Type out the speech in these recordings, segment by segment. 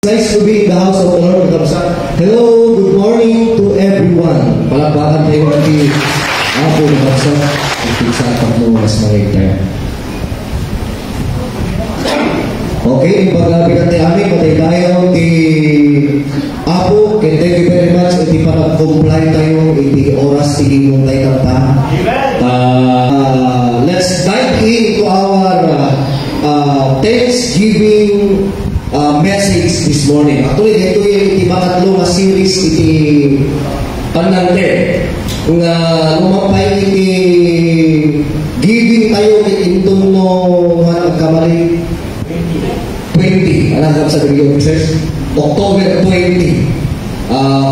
Nice to be in the house of the Lord. Hello, good morning to everyone. Palakpakan tayo natin ako ng baksa. Ipigsa at mo mas maligtay. Okay, paglabi natin amin, patay tayo di Apo. Thank you very much. Hindi pa nag-comply tayo. Hindi oras, hindi mong tayo kanta. Let's dive into our Thanksgiving message this morning. Actually, ito yung makatlo na series iti panante nga lumapay iti giving tayo itindong no kamali 20. Alam sa video officers? October 20.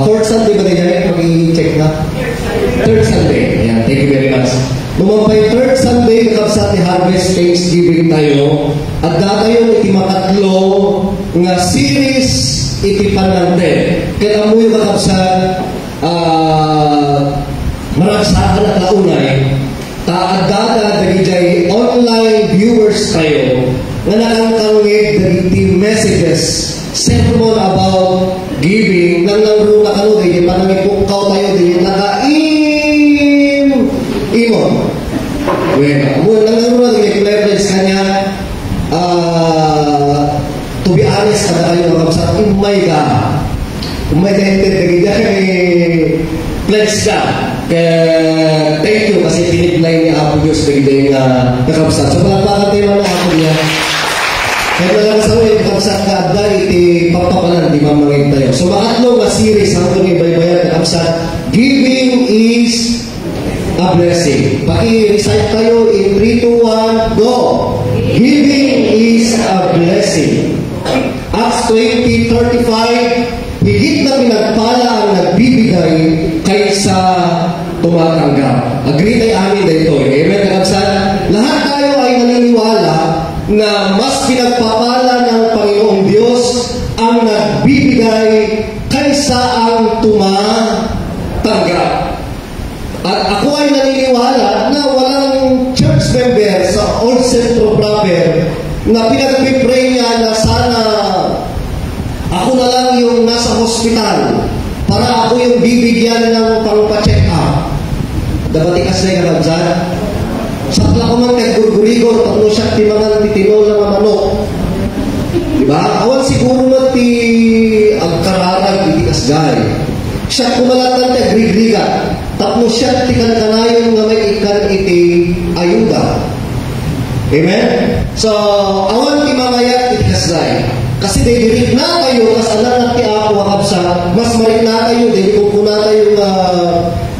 Fourth Sunday ba na mag-i-check na? Third Sunday. Yeah, thank you very much. Lumapay third Sunday kakabsa ti Harvest Thanksgiving tayo. At datayo iti makatlo nga series iti panante. Kaya mo yung kakabsa maragsakan at launay. At data dagijay online viewers tayo nga nakangkangit dagiti messages sermon about giving nang nangro na kano dahil panangipukaw tayo dahil naka-imon. Bueno, muna nang nangro na dahil leverage kanya to be honest kada kayo sa umay ka hinted dahil dahil pledge ka kaya thank you kasi tinignan niya Apo Diyos dahil nakabsat. So palakpakan tayo na ako niya. Kaya talaga sa ulit, kapsat ka abda, iti papapalan, di mamangin tayo. So, makatlo nga series, ang ito ni Baybayan, kapsat, giving is a blessing. Paki-recite tayo in 3, 2, 1, go! Giving is a blessing. Acts 20:35, higit na pinagpala ang nagbibigay kaysa tumatanggap. Agree tayo amin dito. Amen, kapsat? Lahat tayo ay naniniwala na mas pinagpapala ng Panginoong Diyos ang nagbibigay kaysa ang tumatanggap. At ako ay naniniwala na walang church member sa Old Centro proper na pinagpipray niya na sana ako na lang yung nasa hospital para ako yung bibigyan ng pang-check up. Dabatikas na yung kabagsan. Sakla ko man kay gurgurigor, tapos siya ti mga titinol ng manok. Diba? Awan siguro na ti agkararag, iti kasgay. Siya kumalatan kay grigriga, tapos siya ti kankanayon nga may ikan iti ayuda. Amen? So, awan ti mamayat iti kasgay. Kasi didirig na kayo, kasalan na ti Apo akabsa, mas marik na kayo, didirig ko na tayo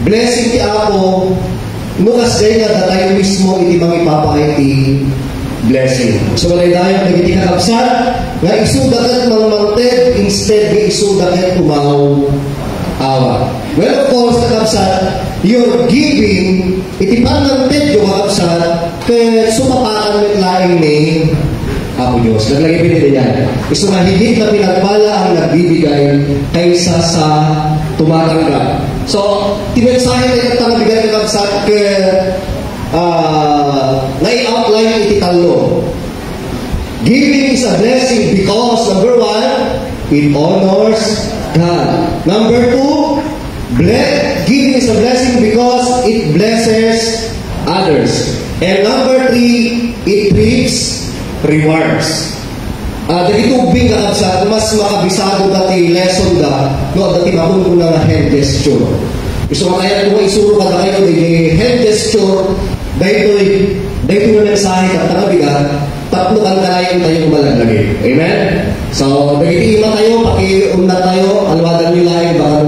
blessing ti Apo, nukas day nga tayo mismo iti mga ipapakaiti blessing. So walay tayo nagiti kakabsat nga isudakat mangmangted instead nga isudakat umaw awa. Well, of course, kakabsat, your giving iti panmangted yung kakabsat kaya sumapakan mit laing ni Apo Diyos. Naglagay pinili yan. Gusto nga higit na pinagpala ang nagbibigay kaysa sa tumatanggap. So, timensahe na yung tanabigay ng kapsat nai-outline iti talo. Giving is a blessing because, number 1, it honors God. Number 2, giving is a blessing because it blesses others. And number 3, it reaps rewards. Dahil tubing ka sa mas makabisado dati lesson da no dati makon ko na hand gesture. Gusto mo kaya kung isuro ka na kayo dahil hand gesture dahil na mensahe ka tanabigan tatlo kang kanayon tayo kumalaglagi. Amen? So, dahil ima tayo, pakiuna tayo, alwadan nyo lang baka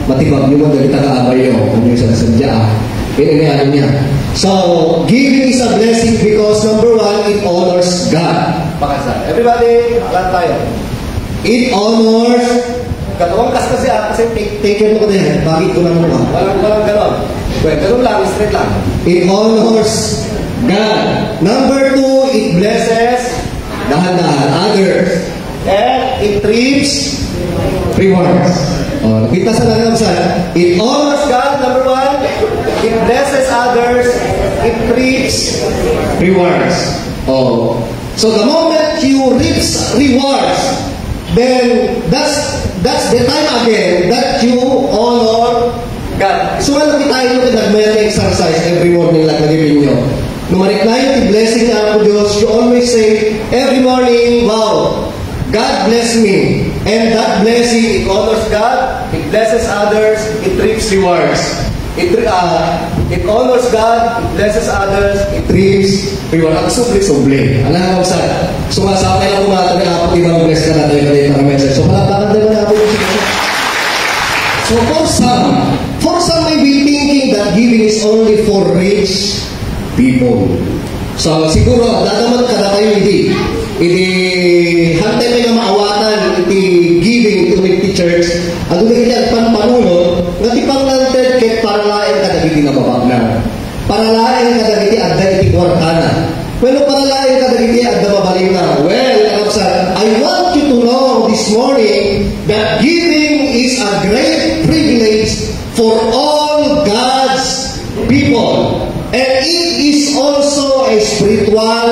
matibag nyo mo dahil taga-abay nyo kung yung sanasadya. Ano niya. So, giving is a blessing because number 1, it honors God. Pakasa. Everybody, alam tayo. It honors Katawang kas kasi take care mo ko din. Bakit ko lang mo? Walang ganon. Well, ganon lang, straight lang. It honors God. Number 2, it blesses dahan-dahan others. And it reaps rewards. Kita sa lang sa it honors God, number 1. It blesses others. It reaps rewards. So the moment you reap rewards, then that's the time again that you honor God. So ano tayo nung nagmayang exercise every morning like nagibin nyo. Numarik na yung blessing niya ako Diyos, you always say every morning, wow, God bless me. And that blessing, it honors God, it blesses others, it reaps rewards. It honors God, it blesses others, it reaps reward. Ang subli-subli. Alam mo sa sumasakay lang kumata ng apat ibang bless ka natin yung message. So palapakan tayo na ako yung So for some may be thinking that giving is only for rich people. So siguro, dadaman ka na tayo hindi hantay may nga maawatan iti giving ito iti church at doon iti panpanunod nga ti panglanted ket paralain kadagiti na babagna paralain kadagiti adda iti kwartana pero paralain kadagiti adda mabaling na I want you to know this morning that giving is a great privilege for all God's people. And it is also a spiritual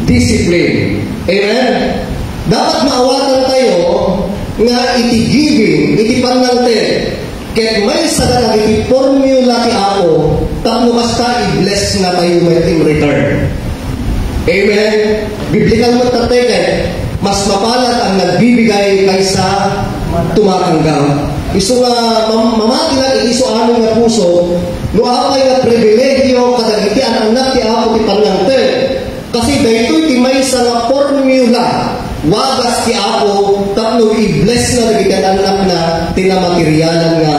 discipline. Amen? Dapat maawatan tayo nga iti giving, iti panlangte. Kaya may sa iti formula ti ako, tapno basta i-bless na tayo in return. Amen? Biblical mo tatay mas mapalad ang nagbibigay kaysa tumatanggap. Iso nga mamati lang iso ano nga puso, no apay nga pribilegyo kadagiti ang anak ti ako ti panlangte. Kasi daytoy ti maysa nga formula wagas ti ako tapno i-bless na dagiti ang anak na tinamaterialan nga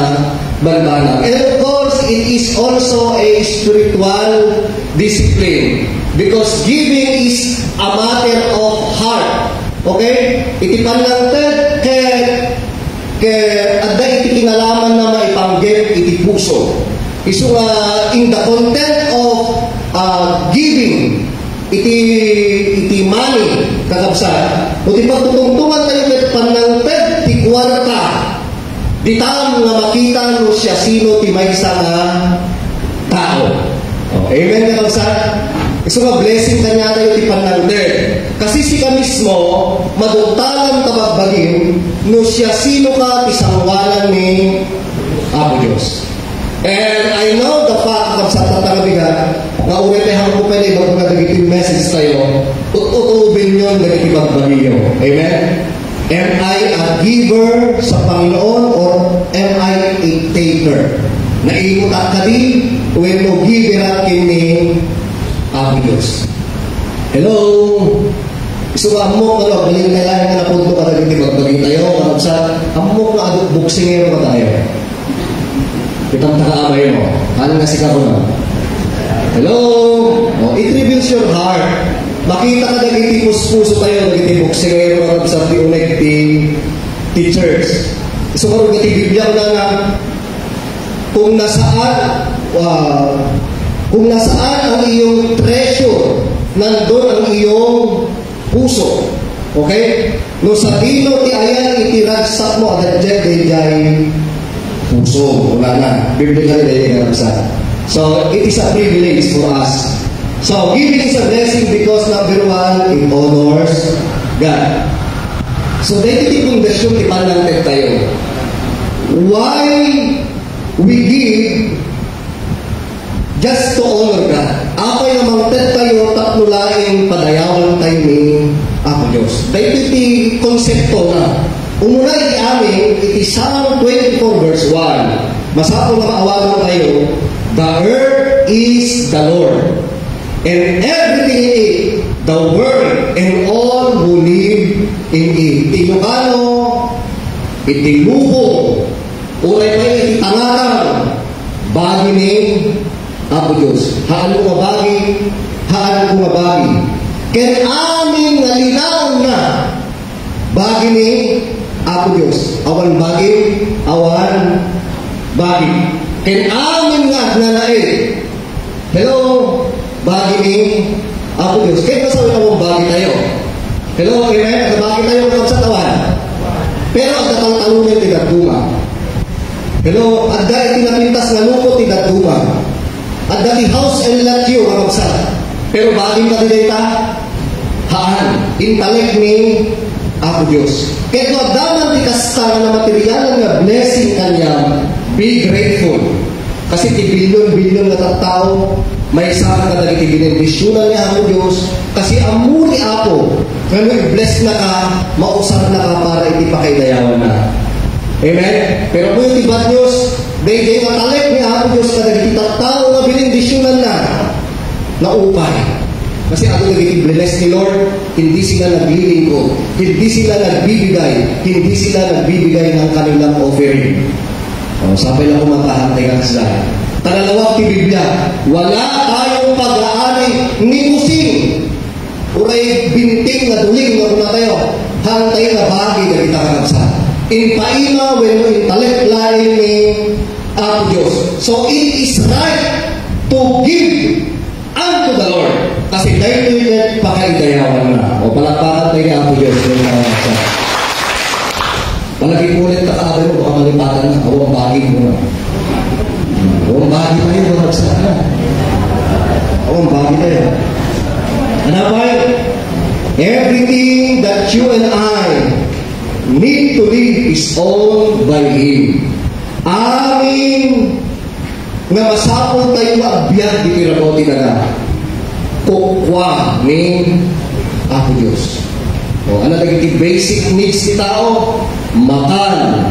banbanag. And of course, it is also a spiritual discipline because giving is a matter of heart. Okay? Iti panlangte adda iti kinalaman na maipanggep iti puso. Isu nga in the content of giving iti money kakabsat. O ti pagtutungtungan tayo ket panangted ti kwarta. Di tam nga makita no siya sino ti maysa nga tao. Amen kakabsat. Isu nga blessing kanya tayo ti panangted. Kasi si ka mismo madugtalan tabagbagin no siya sino ka ti sangwalan ni Apo Diyos. And I know the fact of sa tatarabigan nga uwi tayo ko pwede bago na dagitin message tayo utubin yun dagiti bagbagiyo. Amen? Am I a giver sa Panginoon or am I a taker? Naimutak ka din when no giver at kini Apo Diyos. Hello? Amok na baling kailangan ka na punto ka dagiti bagbagin tayo sa amok na adot buksingero ka tayo. Kitang takaabay mo. Ano nga sika ko na? Hello? It reveals your heart. Makita ka dagiti puso tayo dagiti buksingero ka sa tiunek ti church. Karon dagiti Biblia ko na kung nasaan ang iyong treasure, nandun ang iyong puso. Okay? No sa dino ti ayan itiragsak mo at dyan puso. Wala na. Biblically dahil karapsa. So, it is a privilege for us. So, giving is a blessing because number one, it honors God. So, dahil itong version ipanangteg tayo. Why we give just to honor God? Ako yung mangteg tayo tatlo laing padayawan tayo ni Apo Diyos. Dahil iti konsepto na umuna iti amin, iti Psalm 24 verse 1. Masapo na maawagan tayo, the earth is the Lord, and everything in it, the world, and all who live in it. Ilocano, iti lupo, uray pa iti tangatang, bagi ni Apo Diyos. Haan ko mabagi, haan ko mabagi. Ken aming nalinaw na, bagi ni Apo Diyos. Awan bagi, awan bagi. Ken amin nga nanaid. Hello, bagi ni Apo Diyos. Ken masawi na mong bagi tayo. Hello, amen? Bagi tayo ng sa tawan. Pero ang tatang-talunan ti Daduma. Hello, adda iti napintas nga lukot ti Daduma. Adda ti house and lot you nga magsa. Pero bagi ka ti data, haan, intellect ni Apo Diyos. Kaya kung agdaman di kasta na materialan nga blessing kanya, be grateful. Kasi ti bilyon-bilyon na tao, may isa ka na itinibisyonan niya ako Diyos, kasi amuri ako, kaya i-bless na ka, mausap na ka para itipakaidayawan na. Amen? Pero kung yung bad news, day matalek ni ako Diyos, kada kita tao na binindisyonan na upay. Kasi ako nag-bless ni Lord, hindi sila naglilingkod, hindi sila nagbibigay, hindi sila nagbibigay ng kanilang offering. Sabay lang kumatahantay ka sa dahil. Tanalawag ti Biblia, wala tayong pag-aani ni kusing. Uray binting na duling na kuna tayo, hantay na bagi na kita kakabsa. In paima when intellect lain ni Apo Diyos. So it is right to give unto the Lord. Kasi dahil ito pakaidayawan na. O palakpakan tayo ni Apo Diyos. Palagi ulit kakabay mo, baka malipatan na. Awang bagi mo na. Awang bagi tayo, baragsak na. Awang bagi tayo. Ano ba yun? Everything that you and I need to live is owned by Him. Amin nga masapol tayo maabiyag di pinaboti na na. Kukwa ni Apo Diyos. O, ano naging basic needs ni tao? Makan,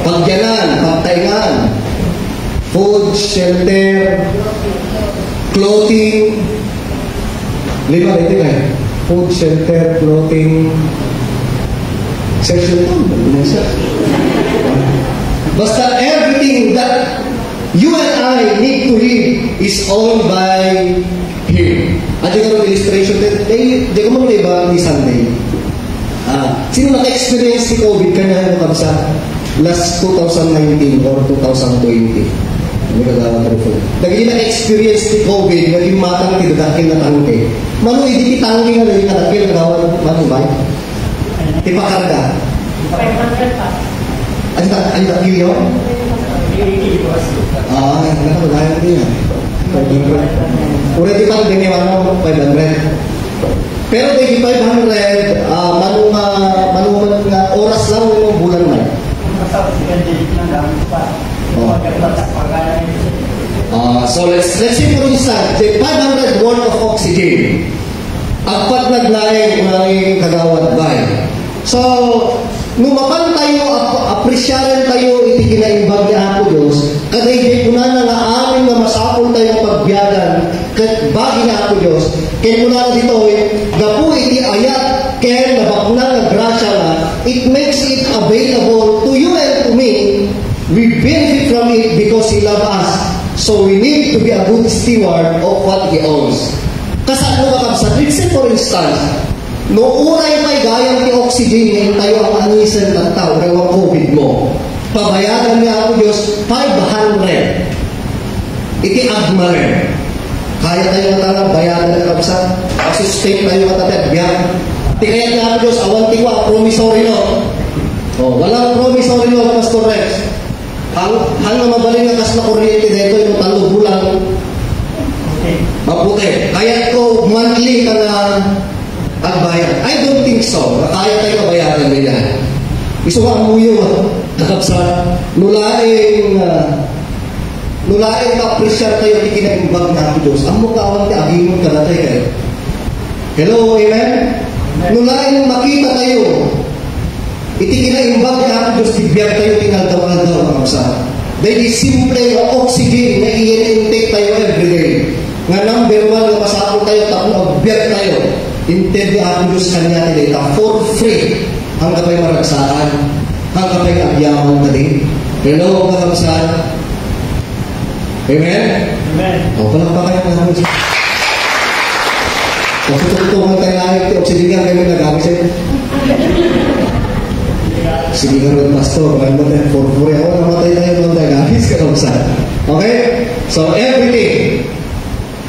pagyanan, pagtaingan, food, shelter, clothing. Lima ito kayo. Food, shelter, clothing, sexual basta everything that you and I need to live is owned by Him. At yung karong illustration, di ko mga iba ni Sunday. Sino naka-experience si COVID kanya ano sa last 2019 or 2020? Hindi ka dapat rin. Naging naka-experience ni COVID, naging matang tinadakil na tangke. Mano, hindi tangke nga naging kadakil na gawan, mano ba? Tipakarga. Ano takil yun? Nakapagayan din yan. 500. Already pa din yung 500. Pero di 500, manungan nga oras lang yung bulan man. So let's say for instance, the 500 worth of oxygen. Agpat naglaing ng kagawad bay. So, numapan tayo, appresyaran tayo, iti kinaimbag ni Apo Diyos, kaday di kuna na nga amin na masapol tayong pagbiyagan, kat bagi na Apo Diyos, kaya muna na dito, gapu iti ayat, kaya nabakna na grasya na, it makes it available to you and to me. We benefit from it because He loves us. So we need to be a good steward of what He owns. Kasi ano ba kapsat? Let's say for instance, no uray may gayang ti oxygen ngayon tayo ang anisan ng tao ng COVID mo. Pabayagan niya ako Diyos 500. Iti agmare. Kaya tayo matala, bayagan na kapsat. Assistant tayo matatag. Biyak. Tikayat niya ako Diyos, awan tiwa, promissory no. Walang promissory no, Pastor Rex. Hang mabaling na kas na kuryente dito yung 3 bulan. Mabuti. Kaya ko monthly ka na agbayad. I don't think so. Kaya tayo kabayaran nila. Iso ka amuyo. Nakapsa. Nulaing ka-appreciate tayo di kinaimbag na ako Diyos. Ang mukhawan ti agimon ka na tayo. Hello, amen? Nulaing makita tayo. Iti kinaimbag na ako Diyos. Tibiyag tayo tinaldaw-aldaw. Nakapsa. Dahil simple na oxygen na i-intake tayo everyday. Nga number 1 na masapol tayo, tapos biyag tayo. Intend na ako Diyos kanya nila for free. Hanggang tayo maragsakan. Hanggang tayo abyaman tadi. Hello, kakamsaan. Amen? Amen. Palang pa kayo na naman siya. Kasi tutungan tayo na oksidigan kayo nagamit sa'yo. Sige nga rin, Pastor. Kaya mo tayo, for-free ako, namatay tayo ng nagamit kakamsaan. Okay? So, everything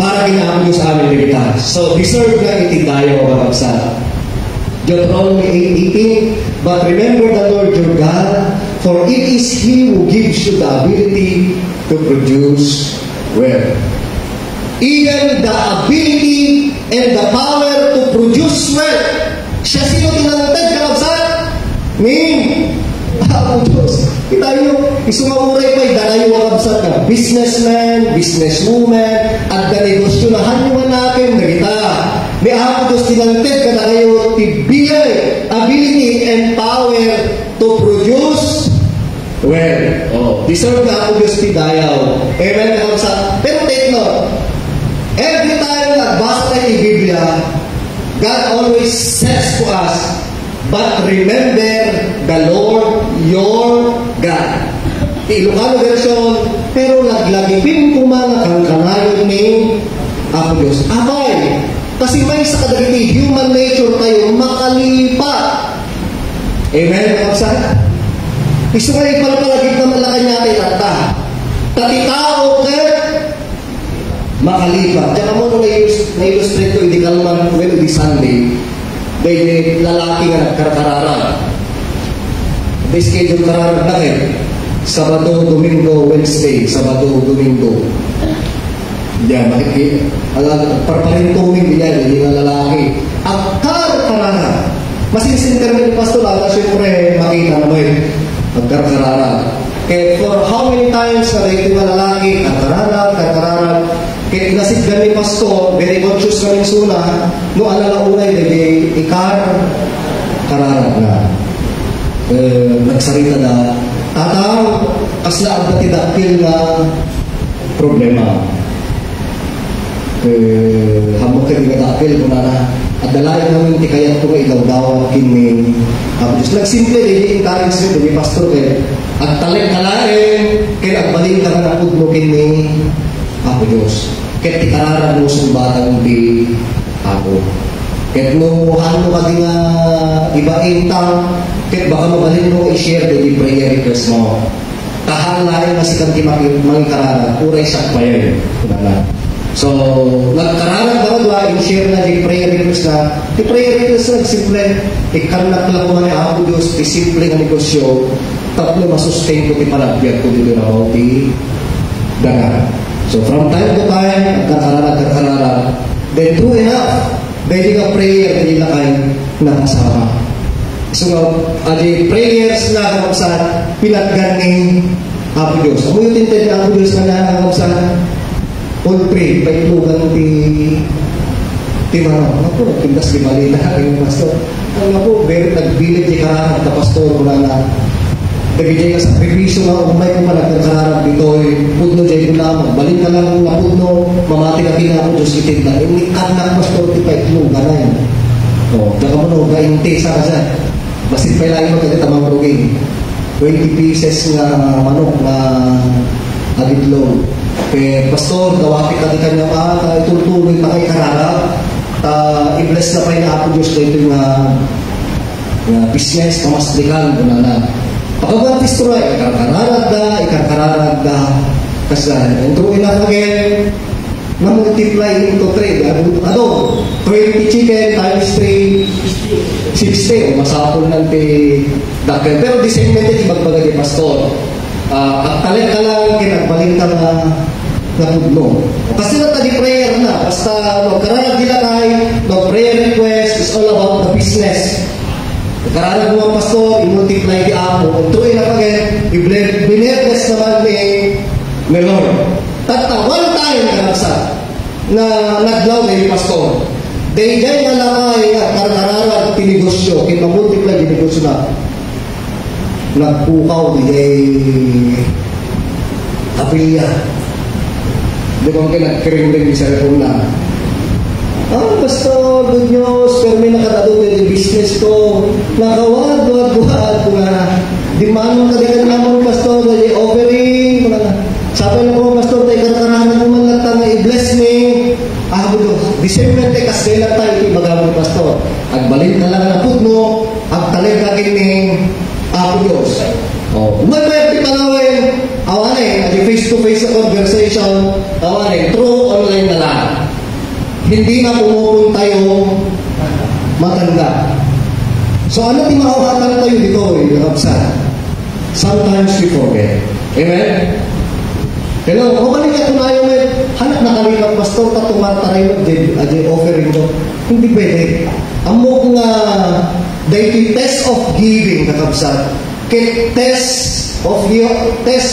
para ginaamit nyo sa amin ligtas. So, deserve na itin tayo, kakamsaan. Deuteronomy 8:18, but remember the Lord your God, for it is He who gives you the ability to produce wealth. Even the ability and the power to produce wealth Siya sino tinalantad, kakabsat? Ning, ako Diyos. Kita nyo, isumamuray pa'y danayo ang kabsat na businessman, businesswoman, at na negosyo na hanyuman natin na kita. May ako Diyos tinalantad ka na kayo tibiyay, ability and power to produce. Well, deserve na ako Diyos tidayaw. Amen, kakabsat. Pero take note, every time nagbasa tayo ng Biblia, God always says to us, but remember the Lord your God. Ilocano version, pero naglagipin ko man ang kanayon ni ako Diyos. Abay, kasi may sa kadagiti human nature tayo makalipat. Amen, kapsa? Gusto nga ipalapalagit na malakan natin at tatitao ka makalipat. Diyan mo nung na-illustrate ko, hindi kalman, well, hindi Sunday, may lalaki nga nagkarkarara. May schedule karara lang eh. Sabado, Domingo, Wednesday. Sabado, Domingo. Diyan, makikita. Parparintuming diyan, hindi nga lalaki. Ang karkarara. Masinsinter ni Pastor, ala siyempre makita naman magkarkarara. Kaya for how many times na ito nga lalaki, karkarara, kaya inasip gani Pastor, very conscious kaming suna, no alalaunay, dahil karara na. Nagsarita na, tataw, kasla ang datidakil na problema. Hamok kayo datidakil, kung na, at dalayan namin ti kaya ito ikaw daw, kini, Diyos. Nagsimple, hindi encourage ni Pastor, at talig kalain, kaya agbaling ka na mo kini, ako Diyos. Kaya tikarara mo sumbatang di ako. Kaya no hano ka din nga ibaing tang, kaya baka mabalin mo i-share di prayer request mo. Kahalain na si kanti mangikarara, uray siya pa yan. So, nagkarara ba ba, i-share na di prayer request na, di prayer request na, simple, ikanak lang ko man ako Diyos, di simple nga negosyo, tapos masustain ko di palagbiat ko dito na ako, di daga. So from time to time, karkarara, then true enough, dahil nga prayer, dahil na kayo nakasama. So the prayers na kapagsan, pinagganing Apo Diyos. Ako yung tinted na Apo Diyos na kapagsan, all pray, paitlugan ti Mano. Ako, pindas di malina, yung pastor. Ako, very nagbilid di kararap na pastor ko na Dagijay ka sa previso nga umay ko pa nagkakararap dito pudno jay ko lamang balik ka lang na pudno mamati ka pinako Diyos itin na ini kanak mas 45 mo ganay daga mo no gainte sa kasa basit pa lang mo kaya tamang ruging 20 pieces nga manok na aditlog kaya pastor dawati ka di kanya itutuloy pa kay kararap i-bless na pa yung Apo Diyos dito nga business kamaslikan ko na pagkabantis ko na, ikarkararag da, kasi and true enough again, na-multiply into 3. Ano? 20 chicken times 3, 60. Masapol ng dakil. Pero the same method, ibagbaga di pastor. At talit ka lang, kinagbaling ka na pudno. Kasi na di prayer na. Basta, kararag nila tayo, prayer request is all about the business. Karana mo ang pastor, i-multiply di ako. At true enough again, i-bless naman ni Lord. Tata, one time na naglaw na yung pastor. Dahil nga lakay at kararara tinegosyo, kina-multiply di negosyo na. Nagpukaw di kapilya. Di ba ang kinag-kering-ring di sa reform na? Pastor, good news, pero may nakatado yung business ko. Nakawad ko na. Di man ka din naman, Pastor, dahil offering. Sabi na po, Pastor, tayo karkarahan mo man lang i-bless me. December, tayo kasi lang tayo, ibagawin, Pastor. Agbalin ka lang na pudno, agtalig ka kining Apo Diyos. Umay pa yung panawin, awanin, face-to-face conversation, awanin, true online na lang. Hindi na pumupunta yung matanda. So ano di makakatan tayo dito sometimes we forget. Amen? Hello, kung kanina tunayo may anak nakalipat, pastor, katumatay mo, di offering mo. Hindi pwede. Amo nga, the test of giving, kakabsat, test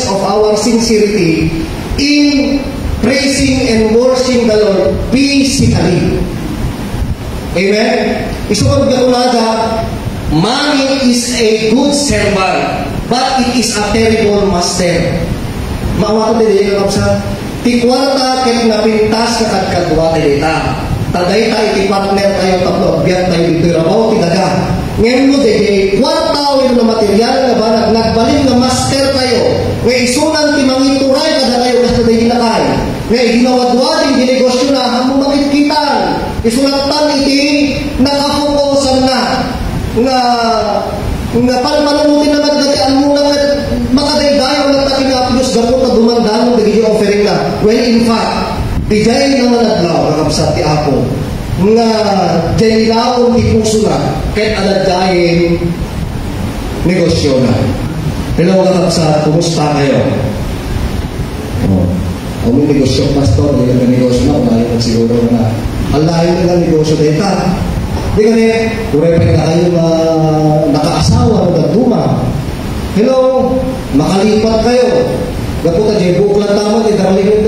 of our sincerity in praising and worshiping the Lord physically. Amen? Isukod na unaga, money is a good servant, but it is a terrible master. Maawa ko din yung kapsa. Tikwarta kahit napintas ka kadkadwa dita. Taday tayo partner tayo tatlo. Biyan tayo dito rabaw, titaga. Ngayon mo din, kwarta o yung material na ba, nagbalin na master tayo. Ngayon isunan timangituray kada tayo kasi tayo ginakay. Ngayon ginawadwa din ginegosyo na hamong makitkitan. Isunatan iti nakafokusan na nga palpalamutin naman dati ang muna makadaydayaw na tayo nga Diyos gapot na dumandang nagiging offering na. Well, in fact, dijay naman adlaw kakabsat ti Apo nga jaylaon ti puso na kahit aladyayin negosyo na. Hello kakabsat, kumusta kayo? Kung may negosyo, pastor, hindi ka negosyo na, kumalit at siguro na alayo na lang negosyo dahil ka. Hindi ka rin, kurepin na kayo nakaasawa, nagduma. Hello, makalipat kayo. Gaputa, jay buklan tama, di darling yung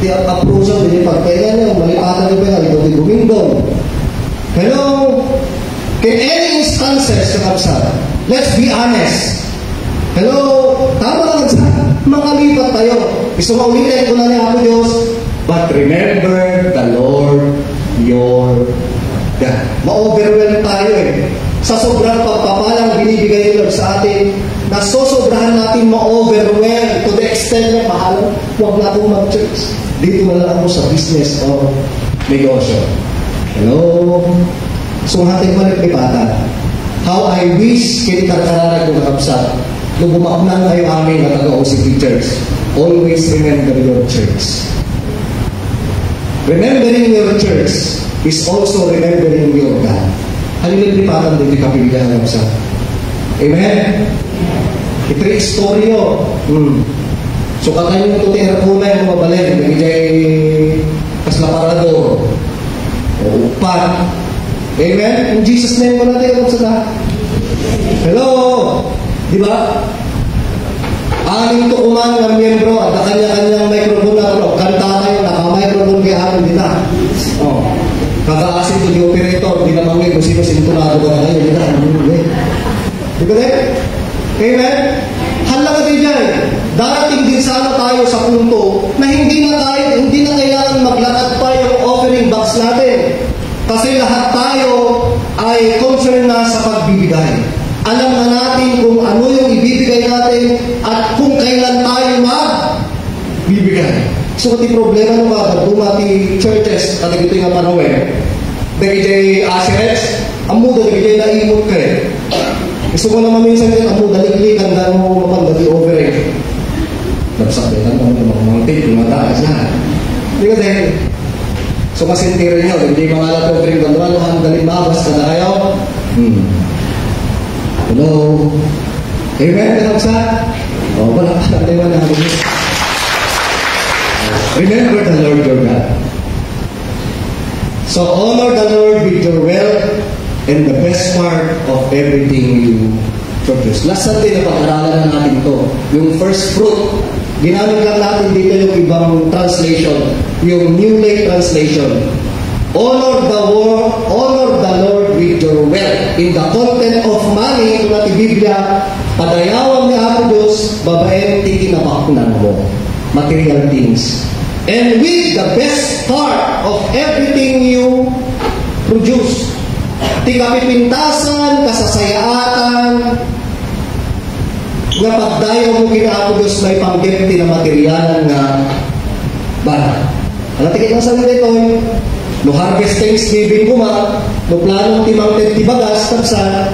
di approval, di pagkaya niyo, malipatan niyo ba yan, ito di bumindong. Hello, in any instances, kakabsat, let's be honest. Hello, tama lang sa makalipat tayo. Gusto maulitin ko na niya ako Diyos, but remember the Lord your God. Ma-overwhelm tayo eh. Sa sobrang pagpapalang binibigay ni Lord sa atin, nasosobrahan natin ma-overwhelm to the extent na mahal, huwag na akong mag-church. Dito na lang ako sa business o negosyo. Hello? So, hating malipipatan. How I wish kinikarkarara ko nakapsat. Nung bumaknang kayo amin na taga-OCP Church, always remember your church. Remembering your church is also remembering your God. Halilin lipatan din yung kapilihan ng sa. Amen? Ito yung istoryo. So katayin mo ito tinarapuna yung mabalin. Nagigay kaslaparador. O upan. Amen? In Jesus' name ko natin yung sa. Hello? Diba? Aning tukuman ng miyembro at kanya-kanyang microphone na ito. Kanta kayo, naka-microphone kaya amin din na. Kakaasin to the operator, di naman ngayon kung sino sintunado ka na kayo. Di ba din? Amen? Halaga din yan. Darating din sana tayo sa punto na hindi na kailangan maglakad pa yung offering box natin. Kasi lahat tayo ay concerned na sa pagbibigay. Alam na natin kung ano yung ibibigay natin at kung kailan tayo magbibigay. So, iti problema nung mga dumati churches, katag ito yung panawin, dagijay asirets, amo dagijay na imot ka eh. Gusto mo naman minsan din, amo daligli, handa mo mapagdati offering. Nagsabitan mo mga mantik, yung mataas na. Hindi ka dahil. So, masintirin nyo, hindi mga alat offering, gandaan mo, handaling mabas ka na kayo. Hello? Amen? Kanaksa? O, wala pa natin na namin. Remember the Lord your God. So, honor the Lord with your wealth and the best part of everything you produce. Last Sunday na pag-aralan na natin ito. Yung first fruit. Ginamit lang natin dito yung ibang translation. Yung New Lake Translation. Honor the Lord with your wealth. In the content of money, ito natin Biblia, padayawang ni Apo Diyos, babaeng tikinabaknan mo. Material things. And with the best part of everything you produce. Tikapipintasan, kasasayaatan, nga pagdayaw mo kina Apo Diyos may panggepti na materialan nga bala. Ano tigit na sa nito no harvest Thanksgiving ko no planong timang tibagas tapsa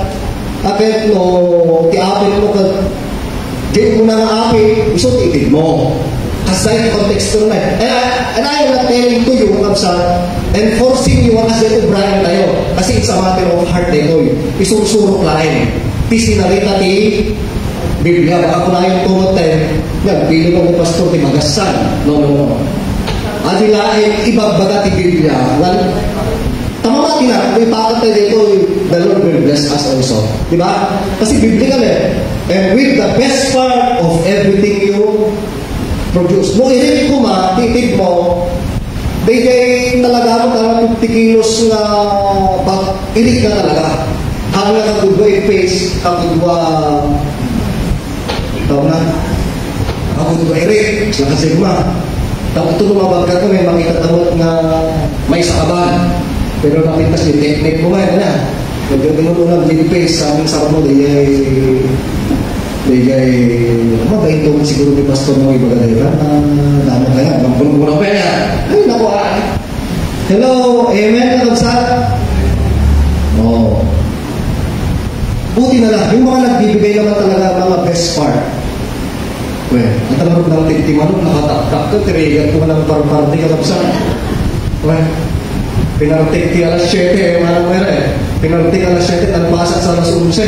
akit no tiapit mo ka di mo na nga apit gusto titid mo kasi yung context ko na and I am not telling to you and forcing you kasi ito Brian tayo kasi it's a matter of heart ito isursurok lain tisinarita ti Biblia baka ko na yung tumot tayo yan pili mo ng pastor ti magasan no adilain ibagbaga ti Biblia. Tama na, may pakatay dito, the Lord will bless us also. Diba? Kasi biblical And with the best part of everything you produce. Mo irin ko titig mo, bigay talaga mo 50 kilos na pag-irig na talaga. Hanggang kagudwa i-face, kagudwa irig, sila kasi tapos ito lumabag ka may makita tawag na may sakaban. Pero nakitas yung technique mo ngayon na. Nagkagunulang din-face sa aming sarap mo, mabait doon siguro ni Pastor mo ibagaday ka na damo kaya magpunong-punong pa yan ay naku hello amen buti na lang yung mga nagbibigay naman talaga mga best part ang talabot ng tintimanong nakataktak ka tirigan ko ng parang-party kalapsan pinartik ti alas 7 manang mera pinartik alas 7 tanpasak sa alas 11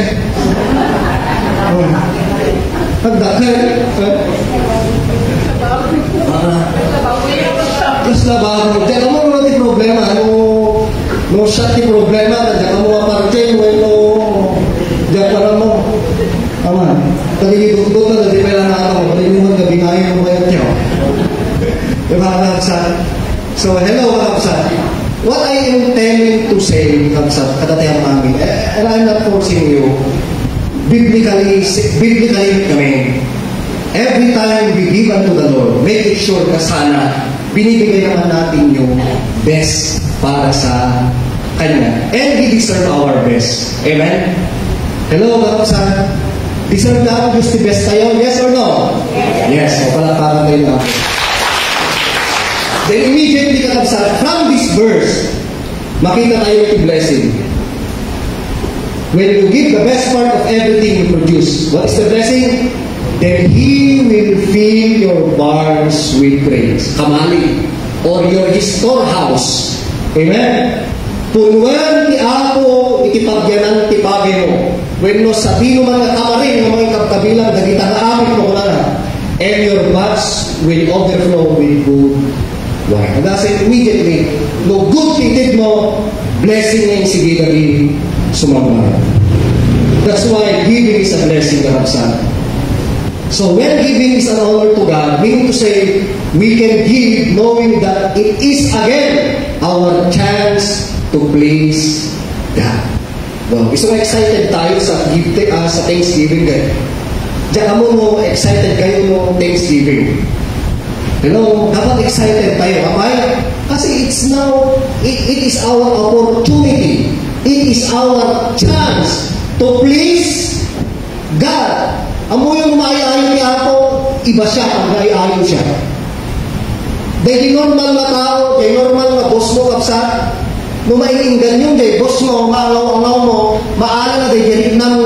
pagdakal terus na bago diyan mo naman ti problema no siya ti problema diyan mo apartay no diyan para mo aman talibot-bot na di pala na ako palimuhan gabi ngayon mo kayo tiyo diba so hello kapsat. What I am intending to say, kapsat, katatayang mami, and I'm not forcing you, biblically kami, every time we give unto the Lord, make it sure na sana, binibigay naman natin yung best para sa Kanya. And He deserve our best. Amen? Hello, kapsat. Deserve na ako just the best tayo? Yes or no? Yes. O palakpakan tayo na. Then immediately kakabsat, from this verse, makita tayo yung blessing. When you give the best part of everything you produce, what is the blessing? Then He will fill your barns with grains. Kamali. Or your storehouse. Amen? Punuan ti Apo, itipagyanan ti pagay mo. When no sabino man nga kamarin ng mga kabilang, dagitang amin mo kunana. And your vats will overflow with good. Why? And that's it, immediately, no good titid mo, blessing na yung sige gabi sumama. That's why giving is a blessing, kapsan. So when giving is an honor to God, meaning to say, we can give knowing that it is again our chance to please God. Well, so excited tayo sa Thanksgiving guys. Diyan mo excited kayo no Thanksgiving. Hello, dapat excited tayo, kapay? Kasi it is our opportunity. It is our chance to please God. Amo yung maayayo niya ako, iba siya pag naiayo siya. Dahil normal na tao, dahil normal na boss mo, kapsa, no maiinggan yung dahil boss mo, maalaw-alaw mo, maala na dahil nang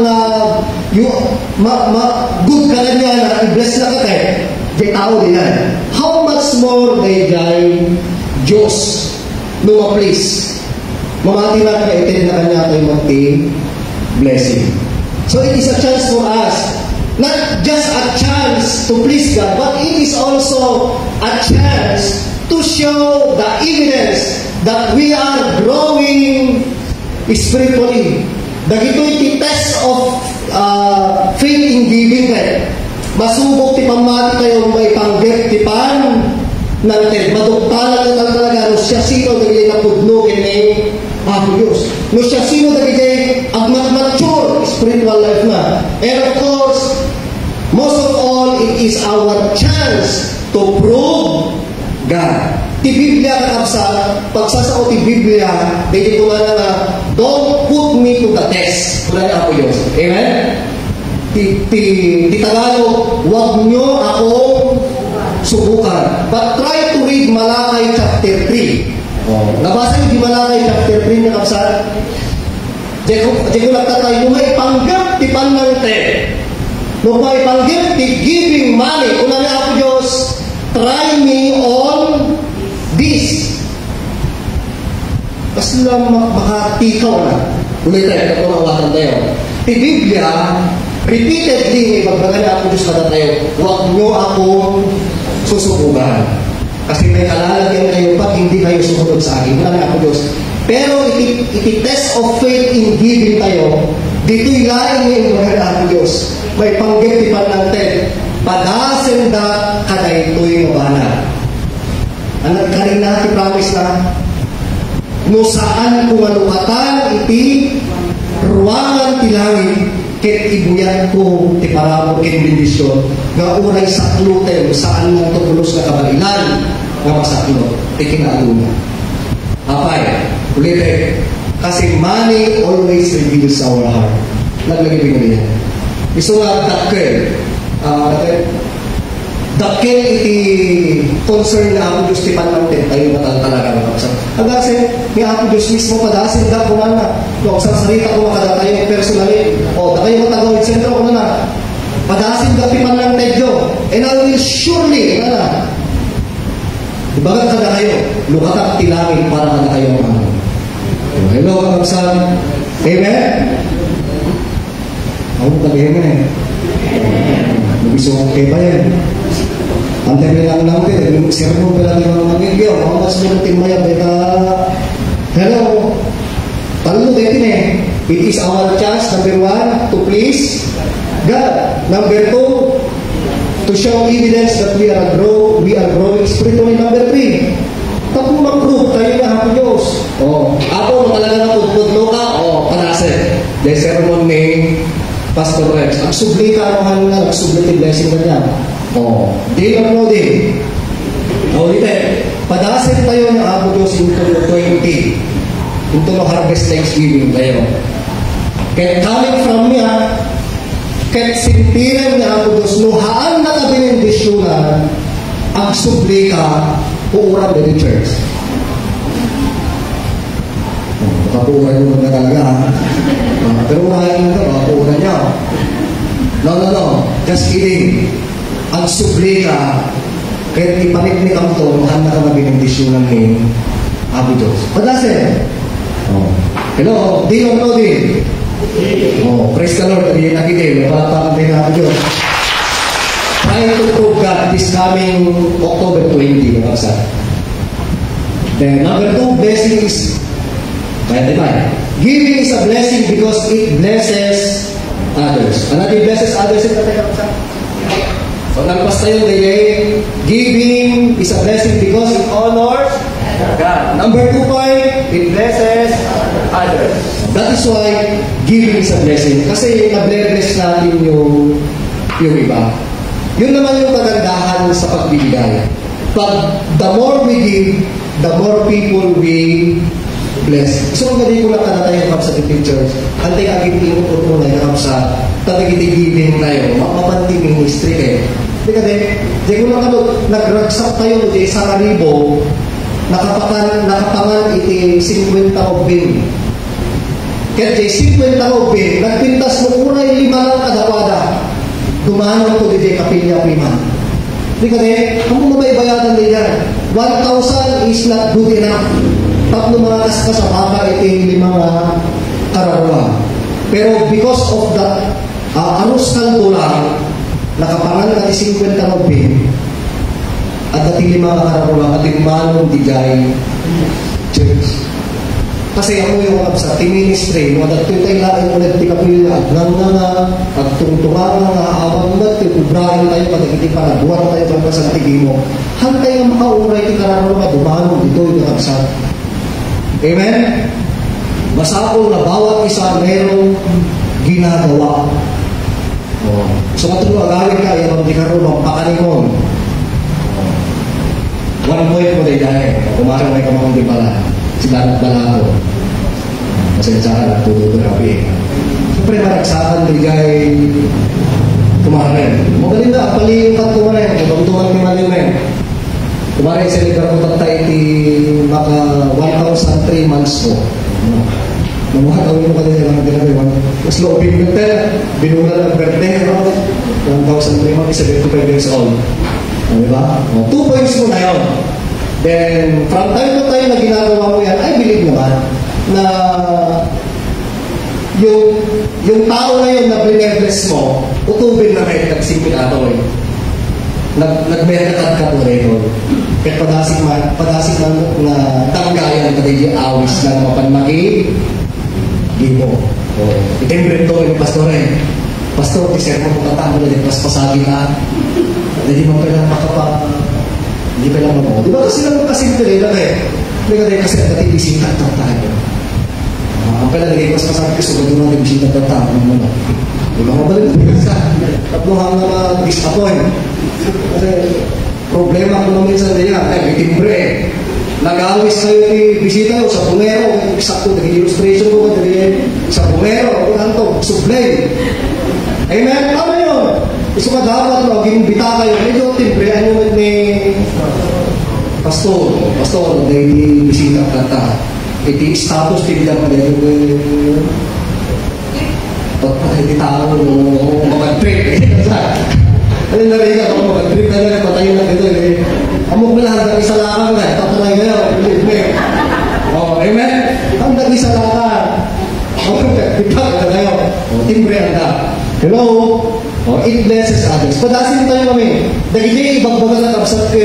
good ka na niya na i-bless na ka kayo. Di tao din yan. How much more they die Diyos no ma-please. Mamati lang ka-attend na kanya tayo blessing. So it is a chance for us. Not just a chance to please God, but it is also a chance to show the evidence that we are growing spiritually. Dagito'y test of faith in giving kayo. Masubok ti pamati tayo may panggap ti pan natin. Madugtalan na talaga no siya sino dagay na pudno kini Apo Diyos. No siya sino dagay agmat-mature spiritual life na. And of course, most of all, it is our chance to prove God. Ti Biblia kakabsa, pagsasao ti Biblia, dahil ko na don't put me to the test. Wala niya Apo Diyos. Amen? Ti Tagalog, huwag nyo akong subukan. But try to read Malakay chapter 3. Nabasa nyo di Malakay chapter 3 niya kapsat? Diyan ko nagtatay, nung may panggap ti panante, nung may panggap ti giving money, una niya Apo Diyos, try me on this. Kasi lang makatikaw na. Ulit tayo, kapunawatan tayo. Ti Biblia, repeatedly, pagbaga na ako Diyos kada tayo, huwag nyo akong susubukan. Kasi may kalalagyan kayo pag hindi kayo sumunod sa akin. Wala na ako Diyos. Pero iti-test of faith in giving tayo, dito'y laing yung mga ako Diyos. May panggitipan natin. Padasin da kaday ito'y mabana. Anak kanina, promise na, no saan kung anukatan, iti ruangan tilangin, ket ibuyat ko ti paramo ken bendisyon nga uray sakluten saan mo tupulos nga kabalilan nga masaklo ti kinaaduna. Apay, ulitin. Kasi money always reveals our heart. Naglagay pinag-iyan. Gusto nga dakkel. Dakkel iti concern na ako Diyos ti panmantin tayo matal talaga ng kapsa. Hanggang ni ako Diyos mismo padasin da ko na kung sa sarita ko makada tayo personally o da kayo matagawid sentro ko na padasin da ti panmantin Diyo and I will surely ibagat kada kayo lukatak tilangin para kada kayo hello kapsa. Amen? Ako pag-amen Nabisong okay ba yan? Ang tabi lang natin, sermon pala di mga magigyo, mga mas minutin maya, beta, hello, talo din it is our chance, number 1, to please God. Number 2, to show evidence that we are growing spiritually. Number 3, tapos mag-prove tayo na ako Diyos. Ako talaga na pudpudlo ka, panasin. Dahil sermon ni Pastor Rex, ang subli ka anohan nga, nagsubli ti blessing na niya. Day of no day. Ulitin, padasin tayo ng Apo Diyos into 20. Into no harvest Thanksgiving tayo. Kaya coming from niya, kaya sintiran ng Apo Diyos, nuhaan na ka binindisyonan, ang subli ka, puurang din church. Kapuuran mo na talaga. Pero unahin mo na, kapuuran niya. No. Just kidding. Ang subli ka, kaya ipaniknik ang ito, mahal na ka mabinindisyonan ni Apo Diyos. Padasin. Hello, di o no di? Praise the Lord. Hindi nakitin. Napalapakan din Apo Diyos. Trying to prove God this coming October 20. Then number 2, blessing is giving is a blessing because it blesses others. Another blesses others in the So, nagpas tayo today, giving is a blessing because it honors God. Number 2 point, it blesses others. That is why giving is a blessing. Kasi na-bless natin yung iba. Yun naman yung kagandahan sa pagbibigay. Pag the more we give, the more people we bless. So, kung hindi ko lang tayo sa pictures, antay agad yung po na yung sa tabigiti-giving tayo, mapanting ministry kayo. Hindi ko lang nag-ragsak tayo di sa karibo, nakapangan iti 50 o bin. Kaya di 50 o bin, nagpintas mo uray 5 lang kadawada. Dumanon ko di kapilya piman. Hindi ka kung mabaybayadan din yan, 1,000 is not good enough. Tatlo mga kaskas sa baka iti 5 kararwa. Pero because of that, arus kaldo lang, nakapangan na 50 bin at dating 5 kararwa at manong digay church. Kasi ako yung sa ministry, mga dato'y tayo laing ulit di kapilya, at tungtungan nga, awang ba, ubrahin tayo, patigiti para, buwan tayo para sa tigimo. Han tayo makauray ti kararwa, dumanong dito yung nakapsat. Amen? Masapol na bawat isa merong ginagawa. So matulog agawin ka, yung mga karumang pakalimon. 1 point mo dahil, kumarang may kamakong di pala, silanat bala ko. Kasi nagsakan at tututo rapi. Siyempre maragsakan ligay kumarin. Magaling na, pali yung kat kumarin, magtutuman ni Malimen. Kumarin sa ligar ko tatay iti maka 1,003 months ko. Namuha gawin mo kanila mga dinabiwan. Mas loobin mo tayo, binulan ng birthday, 1,003 months, 75 years old. Diba? 2 points mo na yun. Then, from time to time na ginagawa mo yan, I believe naman na yung tao na yun na blinebless mo, utubin na kayo nagsipin ato eh. nagmerkatad ka po rin. Kaya padasik na tanggayan ka din yung awis ng mapanmaki. Di mo. Itimbre ito yung pastor eh. Pastor, isip mo kung katamo na din, paspasagi na. Hindi mo kailang hindi kailang mo. Di ba kasi lang magkasimple lang eh. Hindi ka din kasi natin bisita at tayo. Ang kailang naging paspasagi kasi kung doon natin bisita at tayo mo na. Di ba mabalik na sa tatlong hanggang mag-disappoint. Kasi problema ko naman minsan din yan. May timbre eh. Nag-awis kayo ni bisita o sa bumero. Eksakto, naging illustration ko ba? Sa bumero, o sublay. Amen? Ano yun? Gusto ka dapat maging bita kayo. Medyo timbrean nyo ni pastor. Pastor, may bisita kata. Iti status tindak pa din. Hindi tao mag-trip. Ano narinig ako mag-trip na lang. Patayin na ito. Amok na lang. Isa lang na. Tatanay kayo. Amen? Ang isa lang. Bitak na kayo. Timbrean ka. Hello? It blesses others. Padasin tayo kami. Dahil ibagbaga na kapsat ko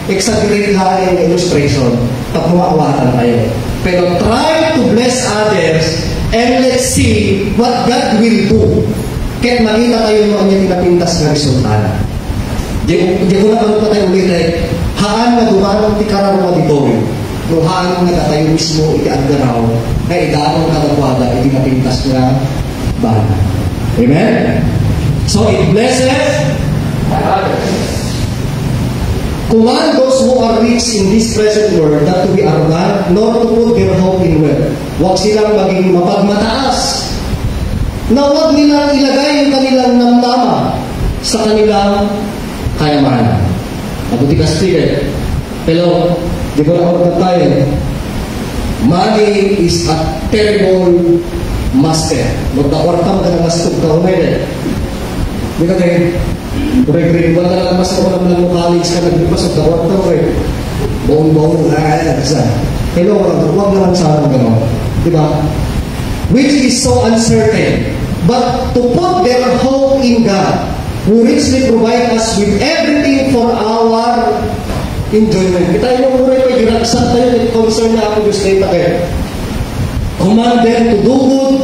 exaggerate lang yung illustration. Pagmawawatan tayo. Pero try to bless others and let's see what God will do. Kaya makita tayo yung mga tinapintas na resultana. Di ko na pa tayo ulit eh. Haan na dumanong ti karang auditorium. Kung haan na tayo mismo iti-agdaraw na idamang katagwada itinapintas na bahan. Amen? So it blesses others. Command those who are rich in this present world not to be arrogant, nor to put their hope in wealth. Huwag silang maging mapagmataas. Na huwag nilang ilagay yung kanilang namtama sa kanilang kayamanan. Mabuti ka spirit. Hello, di ko na order tayo. Money is a terrible master. Magkakwartam ka ng mastog ka umay. Di ka kayo. Grade 1 na lang mas ako naman ng college ka nagdipas at kakwartam ka eh. Bong-bong na isa. Hello, huwag naman sa akin gano'n. Di ba? Which is so uncertain. But to put their hope in God, who richly provide us with everything for our enjoyment. Kita yung uray pa, ginagsan tayo at concern na ako gusto nito kayo. Command them to do good,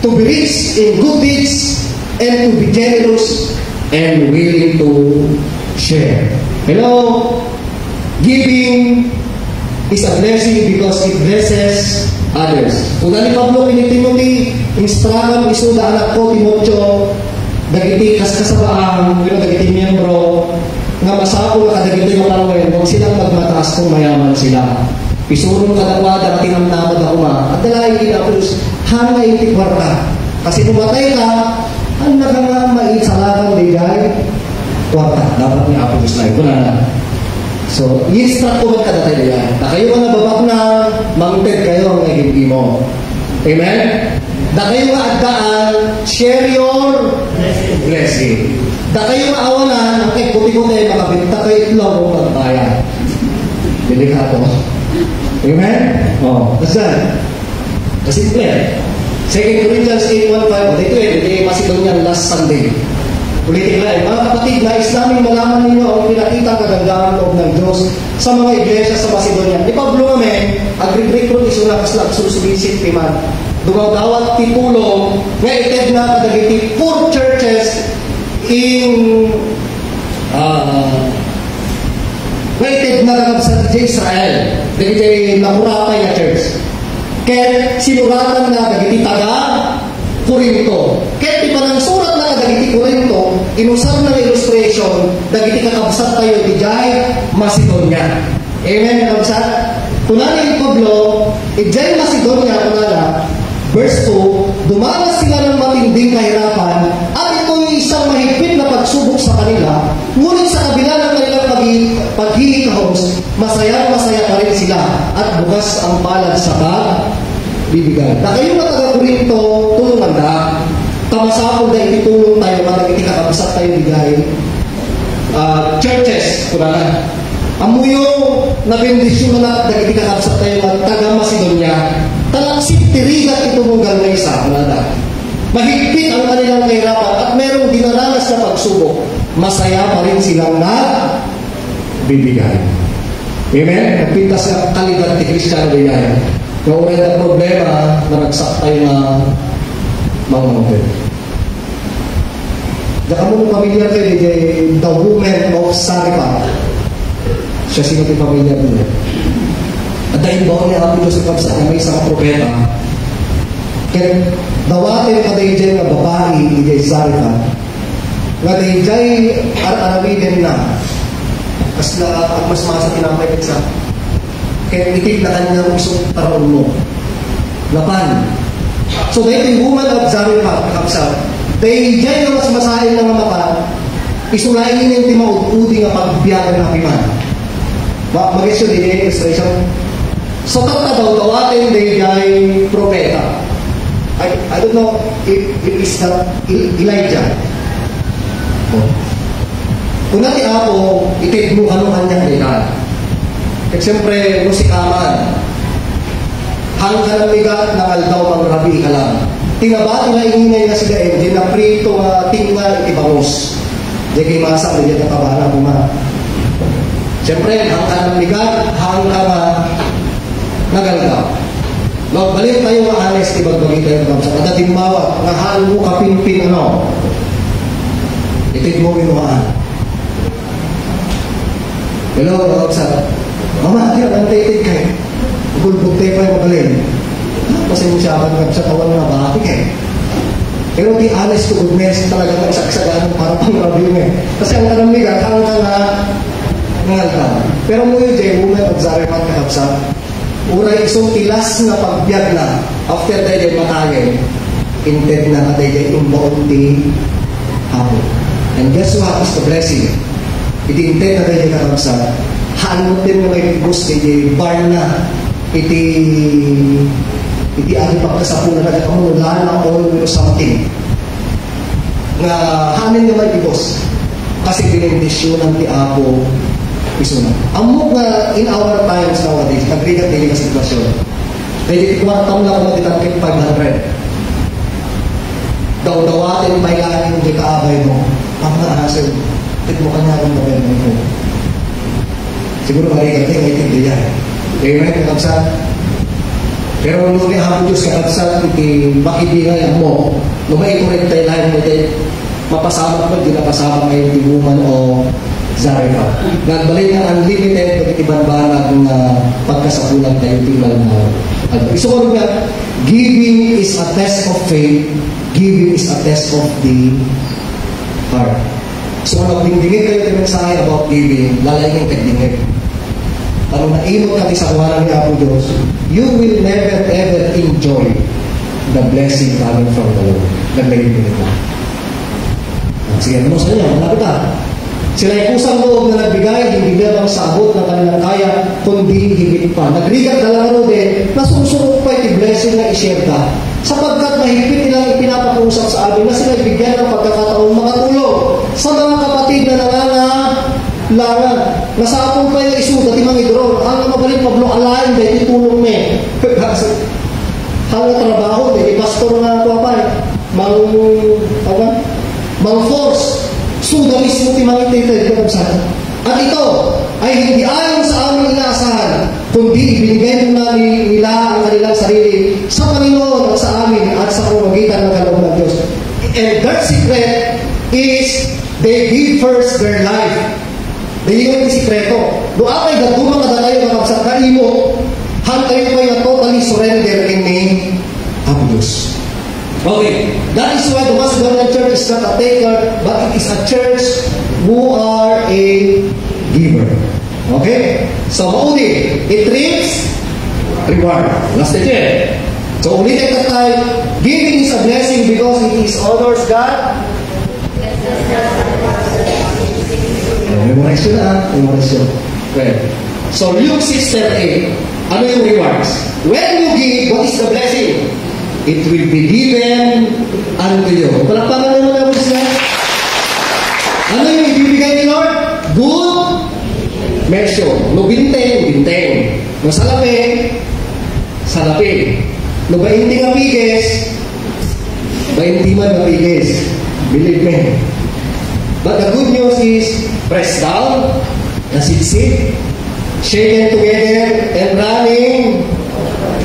to be rich in good deeds, and to be generous and willing to share. Hello? Giving is a blessing because it blesses others. Kung ni Pablo kini Timothy, instragan isuda anak ko Timoteo, dagiti kasabaang, dagiti miyembro, nga masako na kadagiti yung kalawin, huwag silang magmataas kung mayaman sila. Isurong kadagwada at tinamnamad ako ma. At dalahin kinapos, hanga iti kwarta. Kasi pumatay ka, ang nagangang maitsalakan digay, kwarta. Dapat ni Apos na ito na. So, i-instruct ko ka dati yan. Na kayo mga babak na, mounted kayo ang hindi mo. Amen? Na kayo nga agdaan, share your blessing. Da kayo maawalan, ang kay puti-puti, makabinta kayo itlog o magbayan. Delikado. Amen? Kasi simple. 2 Corinthians 8:1-5. Ito Macedonian last Sunday. Ulitin lang. Mga kapatid, nais namin malaman ninyo ang pinakita kagandahan loob ng Diyos sa mga iglesia sa Macedonia. Di Pablo kami, agri-recruit isulakas lang susubisit timan. Dumaw-dawat titulong nga ited na kadagiti poor churches in waited na lang sa Israel. Dagiti nakuratay na church. Kaya sinuratan na dagiti taga Corinto. Kaya di pa ng surat na dagiti Corinto, inusap na illustration, dagiti kakabsat tayo di Jai Macedonia. Amen, kakabsat? Kunana yung Pablo, Jai Macedonia, kunana, verse 2, dumanas sila ng matinding kahirapan at ito'y isang mahigpit na pagsubok sa kanila, ngunit sa kabila ng kanilang paghihikahos, masaya-masaya pa rin sila at bukas ang palad sa pagbibigay. Na kayo na taga-Corinto, tulungan na. Kamasapod na itutulong tayo, matagiti kakabasat tayo bigay. Churches, kunana. Amuyo na bendisyon na dagiti kakabasat tayo at taga-Macedonia. Talaksip tirigat ito mong galay sa kunana. Mahigpit ang kanilang kahirapan at merong dinaranas na pagsubok. masaya pa rin silang nagbibigay. Amen? Nagpintas ng kaligat ni Cristiano Bigay. Kung ulit ang problema, naragsak tayo na mga mountain. Daka mo pamilyar kayo, the woman of Sariphat. Siya sino yung pamilyar nila. At dahil ba niya ang Diyos sa kapsa na may isang propeta, kaya dawatin ka dahil dyan na babae ni Sariphat, nga dahil dyan ar-aramidin na, mas na mas masa tinapay sa kaya itig na kanyang isang taroon mo. Lapan. So dahil yung woman of Zarephath, kapsa, dahil dyan na mas masahin ng maka, isulayin yung timaud-udi nga pagbiyagan ng apiman. Mag-isyo din yung illustration. So tata daw dawatin dahil dyan propeta. I don't know if it is that Elijah. Kung natin ako, itig mo anong kanyang linan. At siyempre, musikaman. Hanggang migat na kaldaw ang rabi ka lang. Tingabati na ingay na sila di na prito nga tinggal itibangos. Di kay masa na dyan nakabala mo ma. Siyempre, hanggang migat, hanggang nagaldaw. Balik tayo nga honest, ibagbagi tayo sa kadatimbawa, nga haan mo kapimpin ano. Itig mo minuhaan. Hello, Roxanne. Mama, kaya nantitig kayo. Bulbog tayo pa yung magaling. Pasensyakan ka sa tawan na bakit eh. Pero di honest to goodness, talaga nagsaksagaan para pang-review eh. Kasi ang karamigan, hanggang nangalkan. Pero mo yun, Jay, woman of Zarephath kakapsa, uray isang tilas na pagbiag na, after tayo din matayin, inted na tayo din umbaon di hapon. And guess what is the blessing? Iti-inted na tayo din kakapsa, hanot din na may bus kay bar na iti ano pagkasapunan na kamo lana all or something nga hanin na may bus kasi binendisyon ng tiapo isuna. Amok nga in our times nowadays nagrigat din yung sitwasyon dahil ikwartam na kung matitangkit 500 daw-dawatin may lahat yung di kaabay mo ang naahasin tit mo kanya kung mabay mo siguro marigat din, may yan. Amen, kakabsat. Pero nung hapon Diyos kakabsat, makibigay mo. Nung may correct tayo lang, mapasama ko, di napasama kayo yung woman o Zarephath. Nagbalik ng unlimited, pag-ibanbanag na pagkasapulan tayo tinggal na. Iso ko nga, giving is a test of faith, giving is a test of the heart. So, nagdingdingin kayo ng mensahe about giving, lalay yung tagdingin. Ano naimot natin sa kawalan ni Apo Diyos, you will never ever enjoy the blessing coming from the Lord. Naglayin din ito. Sige, ano sa inyo? Malapit na. Sila ay kusang loob na nagbigay, hindi lamang sa abot ng kanilang kaya, kundi higit pa. Nagrigat na lang din, nasusurok pa iti blessing na i-share ka. Sapagkat mahigpit nilang ipinapakusap sa amin na sila ibigyan ng pagkakataong makatulog sa mga kapatid na langan. Nasapong pa yung isuda, timang idron. Hanggang mabalik Pablo alain, dahil itulong me. Hanggang trabaho, dahil pastor na ito apay. Mang force. Suda mismo timang ititid. At ito ay hindi ayon sa aming inaasahan, kundi ibinigay na nila ang kanilang sarili sa Panginoon at sa amin at sa pamamagitan ng kalooban ng Diyos. And their secret is they give first their life. Dahil yung sikreto. Doon ay gagumang kada tayo kakapsat ka imo, hanggang kayo na totally surrender in name of Diyos. Okay. That is why the Macedonian church is not a taker, but it is a church who are a giver. Okay? So, mauli, it reaps reward. Last again. So, ulitin ka tayo, giving is a blessing because it is honors God. Memorize yun memorize yun. Okay. So, Luke 6:38, ano yung rewards? When you give, what is the blessing? It will be given unto you. Palakpakan naman namin siya. Ano yung ibibigay ni Lord? Good measure. No binteng. No salapi. No bainting apiges. Baintiman apiges. Believe me. But the good news is, pressed down, nasiksik, shaken together, and running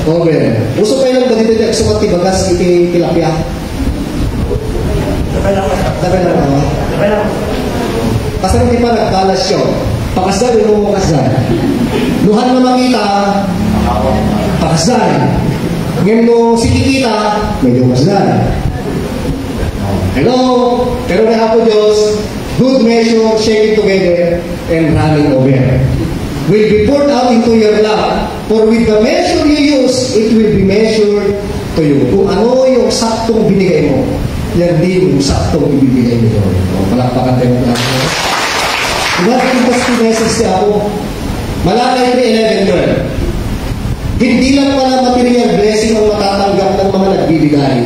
over. Uso kayo lang ba dito yung sukat tibagas iti tilapia? Dapat lang ako. Kasi hindi pa nagbalas siya. Pakasdan, yung mo pakasdan. Luhan na makita, pakasdan. Ngayon mo sikikita, medyo pakasdan. Hello? Pero may ako Diyos, good measure, shake it together, and running over. Will be poured out into your lap. For with the measure you use, it will be measured to you. Kung ano yung saktong binigay mo, yan din yung saktong ibibigay mo. Palakpakan tayo ng ako. Diba, ipas yung message siya ako. Malakay 3:11-12. Hindi lang pala material blessing ang matatanggap ng mga nagbibigay.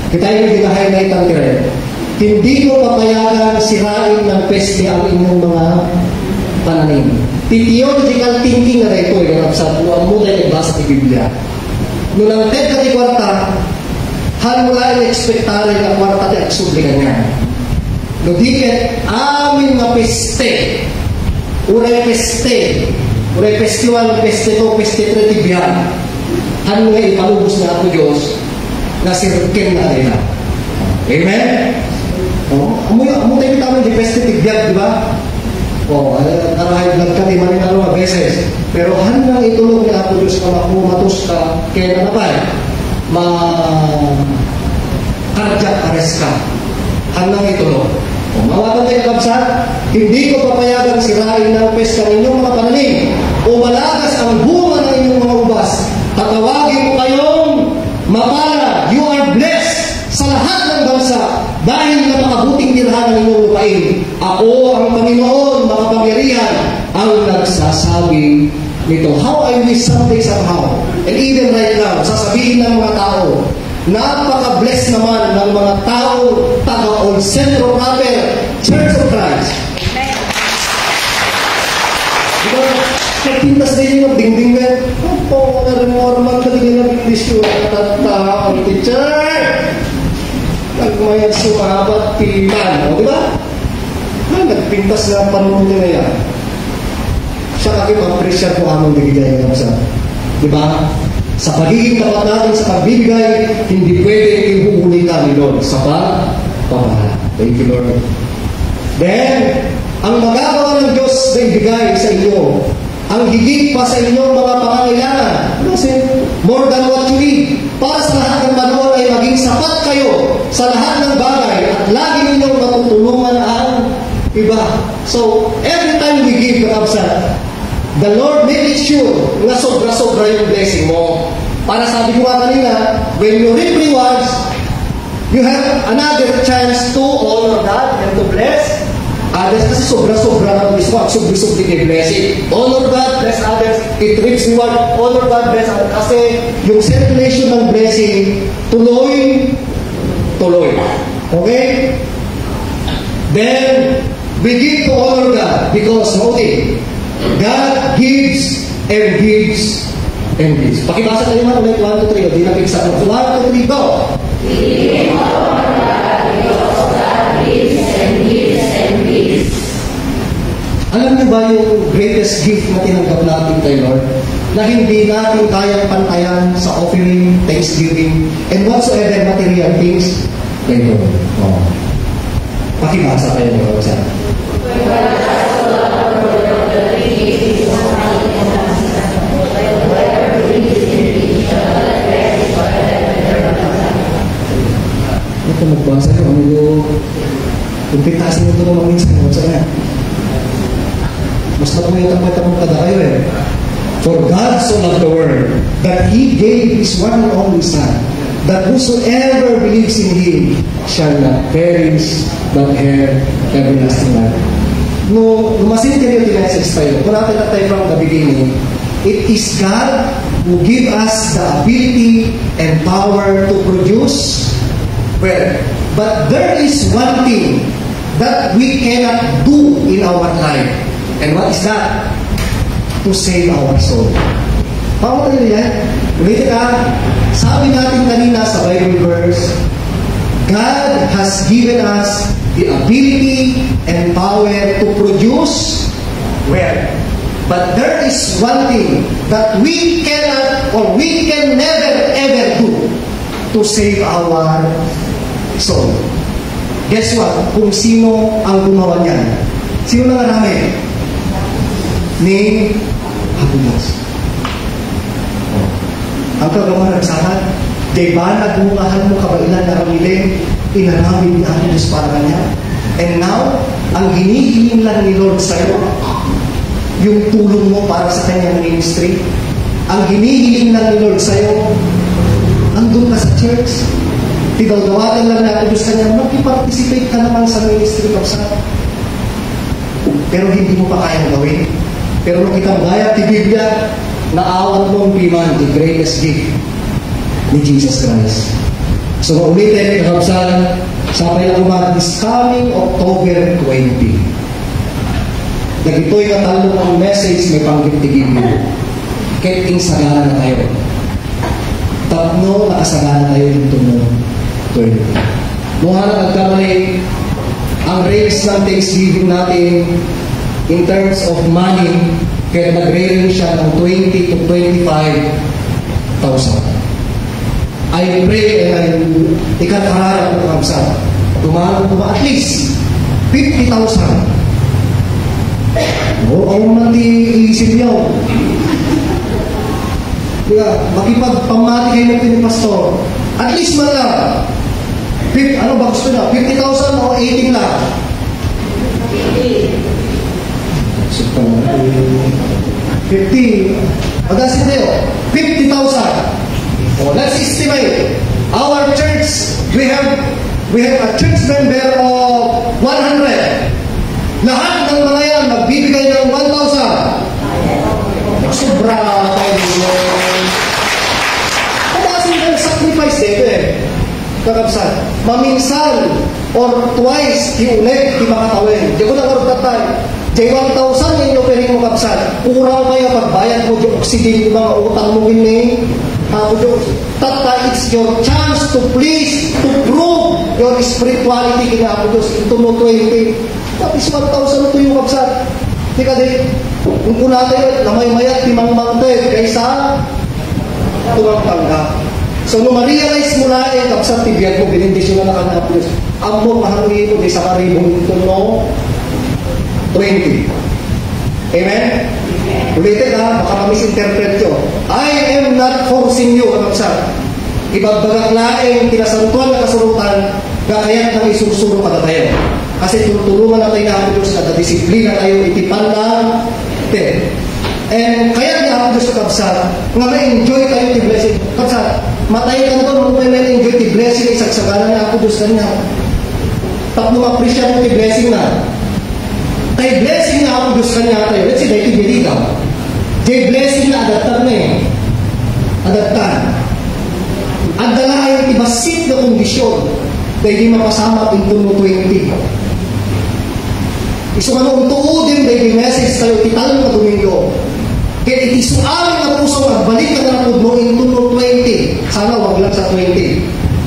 Kita yung gina-highlight ang tire. Hindi ko papayagan sirain ng peste ang inyong mga pananim. Theological thinking na ito, yung sa buwan mo na nagbasa sa Biblia. Nung ang ted kati kwarta, hal mula yung ekspektare na kwarta at sublikan niya. Nudiket, amin nga peste. Uray peste. Uray festival, peste to, peste to, tibyan. Han nga ipalubos na ako Diyos na sirken na rin. Amen? Amo tayo tama di peste tibyan, di ba? Narahay vlog kami maninalo beses. Pero hanggang itulong niya ako Diyos na makumatos ka, kaya na napay, cardiac arrest ka. Hanggang itulong. Mawatan tayo kapsat, hindi ko papayagang sirain ng pesta ng inyong mga pananim o malagas ang bunga ng inyong mga ubas. Tatawagin ko kayong mapala, you are blessed sa lahat ng bansa dahil na makabuting nirhan ng inyong lupain. Ako ang Panginoon, makapangyarihan, ang nagsasabi nito. How I wish someday somehow, and even right now, sasabihin ng mga tao, napaka-bless naman ng mga tao taga-Old Centro Proper Church of Christ. Diba, nagpintas din yung dingding na, opo, normal ka din yung English yun, tata, teacher, nagmayad sumabat, pilan, o diba? Nagpintas na panunod na yan. Siya kaking ma-appreciate ko among bigay ng sa, diba? Sa pagiging tapat natin sa pagbibigay, hindi pwede ihuhuli ka ni Lord sa pagpapala. Thank you, Lord. Then, ang magagawa ng Diyos na ibigay sa inyo, ang higit pa sa inyong mga pangangailangan, kasi more than what you need, para sa lahat ng panahon ay maging sapat kayo sa lahat ng bagay at lagi ninyong matutulungan ang iba. So, every time we give the upside, the Lord made it sure na sobra-sobra yung blessing mo. Para sabi ko nga kanina, when you reap rewards, you have another chance to honor God and to bless others. Kasi sobra-sobra ang gusto ko, sobra-sobra yung blessing. Honor God, bless others, it reaps reward. Honor God, bless others. Kasi yung circulation ng blessing, tuloy. Okay? Then, we give to honor God because, notice, God gives and gives and gives. Pakibasa tayo naman ulit 1, 2, 3. Hindi na pigsa. 1, 2, 3, go! Alam niyo ba yung greatest gift na tinanggap natin kay Lord? Na hindi natin kayang pantayan sa offering, thanksgiving, and whatsoever material things kay Lord. Pakibasa tayo naman siya. Ito magbasa nyo, ano yung kumpitasin nyo ito naman minsan, what's that? Mas nakumitang-mitang kada kayo eh. For God so loved the world that He gave His one and only Son, that whosoever believes in Him shall not perish but have everlasting life. No, lumasin kayo yung message tayo. Kung natin tayo from the beginning, it is God who give us the ability and power to produce. Well, but there is one thing that we cannot do in our life. And what is that? To save our soul. Paano tayo yan? Ulitin sabi natin kanina sa Bible verse, God has given us the ability and power to produce wealth. But there is one thing that we cannot or we can never ever do to save our soul. Guess what? Kung sino ang gumawa niyan? Sino na namin? Ni Habulas. Ang kagawa ng sahat, di ba nagmumahal mo kabailan na kamilin, inanawin ni Habulas para kanya? And now, ang hinihiling lang ni Lord sa'yo, yung tulong mo para sa kanyang ministry. Ang hinihiling lang ni Lord sa'yo, andun ka sa church. Tidawdawagan lang natin Diyos kanya, mag-participate ka naman sa ministry of God. Pero hindi mo pa kayang gawin. Pero nung kitang gaya ti Biblia, naawat mo ang piman, the greatest gift ni Jesus Christ. So maulitin, kakabsan, sa kailangan this coming October 20. Nagito'y katalo ang message may panggit-tigin mo. Keting sagana na tayo. Tatlo nakasagana tayo dito mo. 20. Muna na nagkamali ang rates ng Thanksgiving natin in terms of money, kaya nag-range siya ng 20 to 25,000. I pray and ikakararap ko kamsa. Tumalo ko ba at least 50,000. Ang mati-isip niyo. Kaya makipagpamati kayo ng pinipastor. At least man lang. Ano ba gusto na? 50,000 o 18 lang? 50. Pag-asin tayo. 50,000. Oh, let's estimate. Our church, we have a church member of 100. Lahat ng mga yan, magbibigay ng 1,000. Sobra tayo dito. Pag-asin tayo sacrifice dito eh. Kakabsan, maminsan or twice iulit di makatawin. Di ko na karutatay. Di 1,000 yung inuperin mo kapsan. Kurang kaya pagbayad mo yung oxygen yung mga utang mo gini. Tata, it's your chance to please, to prove your spirituality kina Apo Diyos. Ito mo 20. Tapos 1,000 ito yung kapsan. Di ka di, kung kunatay, namay-mayat, timang-mangtay, kaysa tumang panggap. So, nung ma-realize mo na kapsat tibiyat mo, binindisyon na ka na Diyos. Amo, mahangin mo, di sa karibong ito, no? 20. Amen? Ulitin ha, baka misinterpret nyo. I am not forcing you, kapsat. Ibagbagak laing kinasantuan na kasurutan, gakayat ng isusuro ka na tayo. Kasi tutulungan na tayo na Diyos na disiplina tayo, itipan na And kaya niya ako Diyos kapsat, nga ma-enjoy tayo ti blessing. Kapsat, matay ka na doon, kung may enjoy ti blessing, isagsagalan niya ako Diyos kanya. Pag ma-appreciate mo ti blessing na, tay blessing na ako Diyos kanya tayo. Let's say, dahil tibirigaw. Tay blessing na adaptar na eh. Adaptar. At dala yung ibasit na kondisyon, dahil di mapasama pinto mo 20. Iso ka nung tuudin, dahil message tayo, italong na Domingo. Kaya itisuamin na puso at balik ka na po mo in 20. Sana wag lang sa 20.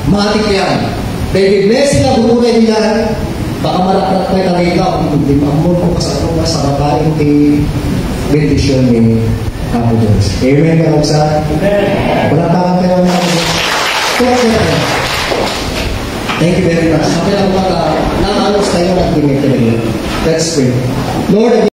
Matik yan. Dahil blessing na bumuray nila, baka marakrat tayo talaga. Hindi maamon ko kasama sa babaeng bendisyon ni Apo Diyos. Amen ka lang sa? Wala takang kayo ng Apo Diyos. Thank you very much. Kapag lang baka naalos tayo at pinitinig. Let's pray. Lord,